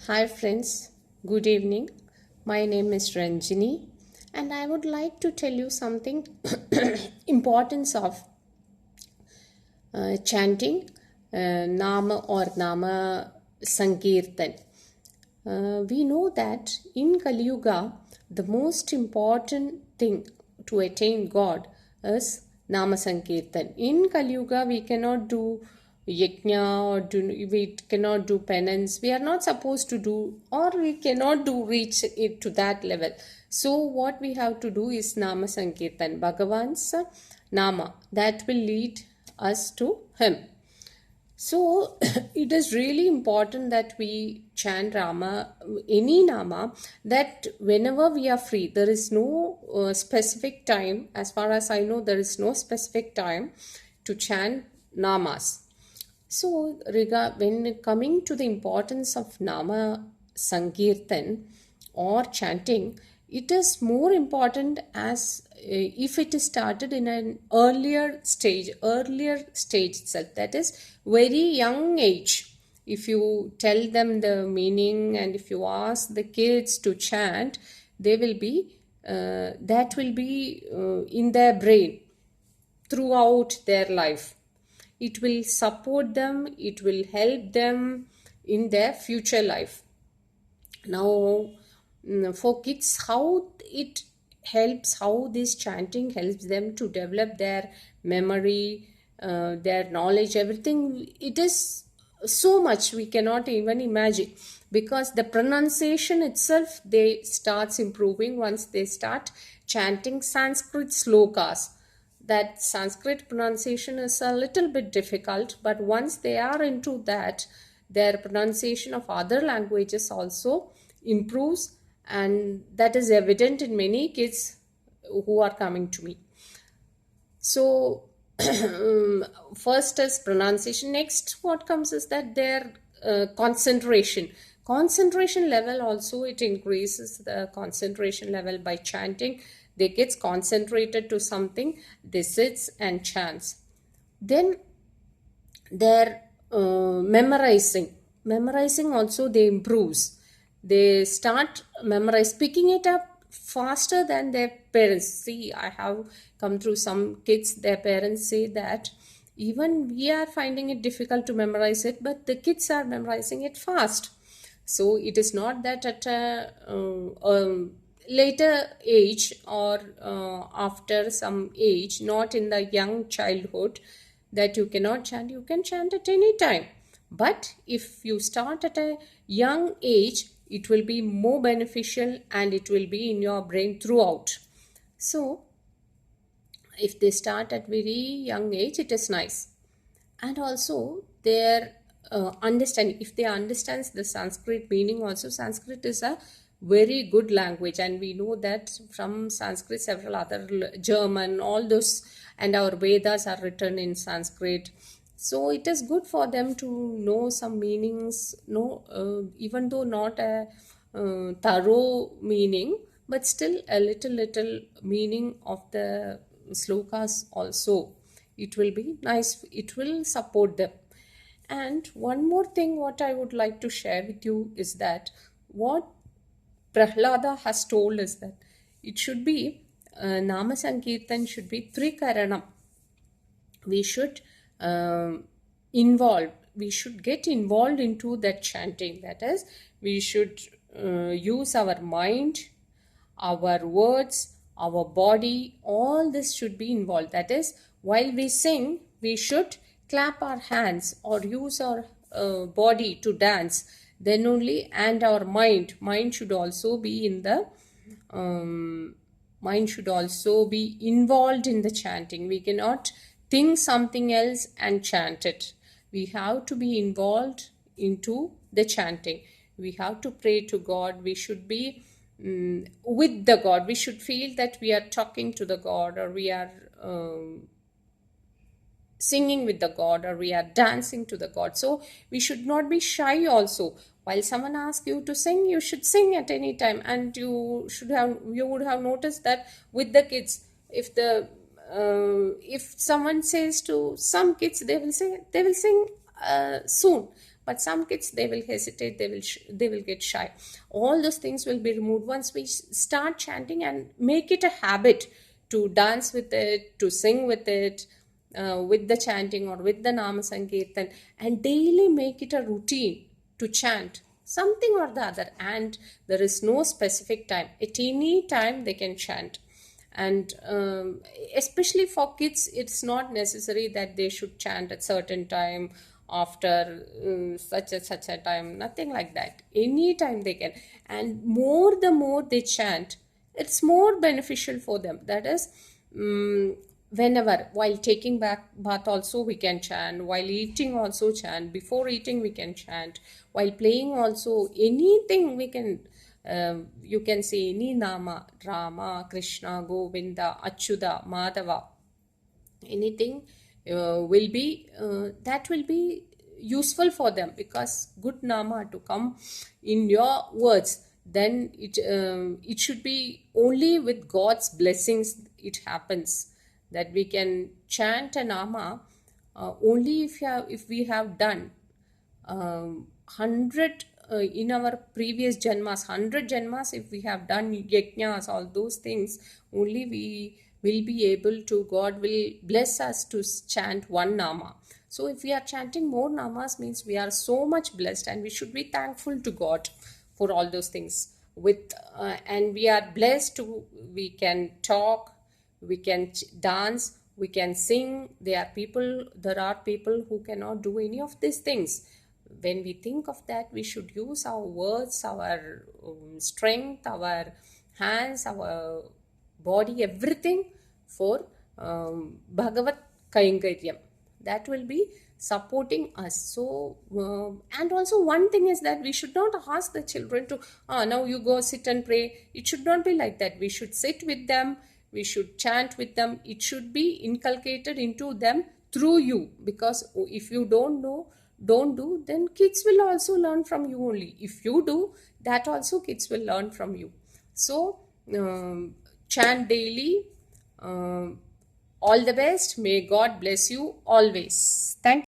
Hi friends, good evening. My name is Ranjini and I would like to tell you something importance of chanting Nama or Nama Sankirtan. We know that in Kali Yuga, the most important thing to attain God is Nama Sankirtan. In Kali Yuga, we cannot do yajna or we cannot do penance. We are not supposed to do, or we cannot do reach it to that level. So, what we have to do is Nama Sankirtan, Bhagavan's Nama, that will lead us to Him. So it is really important that we chant Rama, any Nama, that whenever we are free, there is no specific time. As far as I know, there is no specific time to chant Namas. So, when coming to the importance of Nama Sankirtan or chanting, it is more important as if it is started in an earlier stage itself, that is very young age. If you tell them the meaning and if you ask the kids to chant, they will be that will be in their brain throughout their life. It will support them, it will help them in their future life. Now, for kids, how it helps, how this chanting helps them to develop their memory, their knowledge, everything. It is so much we cannot even imagine, because the pronunciation itself they starts improving once they start chanting Sanskrit slokas. That Sanskrit pronunciation is a little bit difficult, but once they are into that, their pronunciation of other languages also improves, and that is evident in many kids who are coming to me. So, first is pronunciation. Next, what comes is that their concentration level also, it increases the concentration level by chanting. They gets concentrated to something, they sits and chants. Then their memorizing also they improves. They start memorize, picking it up faster than their parents. See, I have come through some kids, their parents say that even we are finding it difficult to memorize it, but the kids are memorizing it fast. So it is not that at a later age or after some age, not in the young childhood, that you cannot chant. You can chant at any time, but if you start at a young age, it will be more beneficial and it will be in your brain throughout. So if they start at very young age, it is nice. And also their understanding, if they understand the Sanskrit meaning also, Sanskrit is a very good language, and we know that from Sanskrit several other German, all those, and our Vedas are written in Sanskrit. So it is good for them to know some meanings, no, even though not a thorough meaning, but still a little meaning of the slokas also. It will be nice, it will support them. And one more thing what I would like to share with you is that what Prahlada has told us, that it should be Nama Sankirtan should be Trikaranam. We should we should get involved into that chanting. That is, we should use our mind, our words, our body, all this should be involved. That is, while we sing, we should clap our hands or use our body to dance, then only. And our mind should also be in the mind should also be involved in the chanting. We cannot think something else and chant it. We have to be involved into the chanting. We have to pray to God. We should be with the God. We should feel that we are talking to the God, or we are singing with the God, or we are dancing to the God. So we should not be shy also. While someone asks you to sing, you should sing at any time. And you would have noticed that with the kids, if someone says to some kids, they will sing soon. but some kids, they will hesitate, they will get shy. All those things will be removed once we start chanting and make it a habit to dance with it, to sing with it, with the chanting or with the Nama Sankirtan, and daily make it a routine to chant something or the other. And there is no specific time, at any time they can chant. And especially for kids, it's not necessary that they should chant at certain time, after such a time, nothing like that. Anytime they can. And the more they chant, it's more beneficial for them. That is, whenever, while taking bath also we can chant, while eating also chant, before eating we can chant, while playing also, anything we can. You can say any nama, Rama, Krishna, Govinda, Achyuta, Madhava, anything that will be useful for them, because good nama to come in your words, then it should be only with God's blessings it happens, that we can chant a nama only if we have done 100 in our previous janmas, 100 janmas, if we have done yajnas, all those things, only we will be able to, God will bless us to chant one nama. So if we are chanting more namas, means we are so much blessed, and we should be thankful to God for all those things. And we are blessed to, we can talk, we can dance, we can sing. There are people who cannot do any of these things. When we think of that, we should use our words, our strength, our hands, our body, everything for Bhagavat Kainkaryam. That will be supporting us. So, and also one thing is that we should not ask the children to, now you go sit and pray. It should not be like that. We should sit with them, we should chant with them. It should be inculcated into them through you, because if you don't do, then kids will also learn from you only. If you do, that also kids will learn from you. So, chant daily. All the best. May God bless you always. Thank you.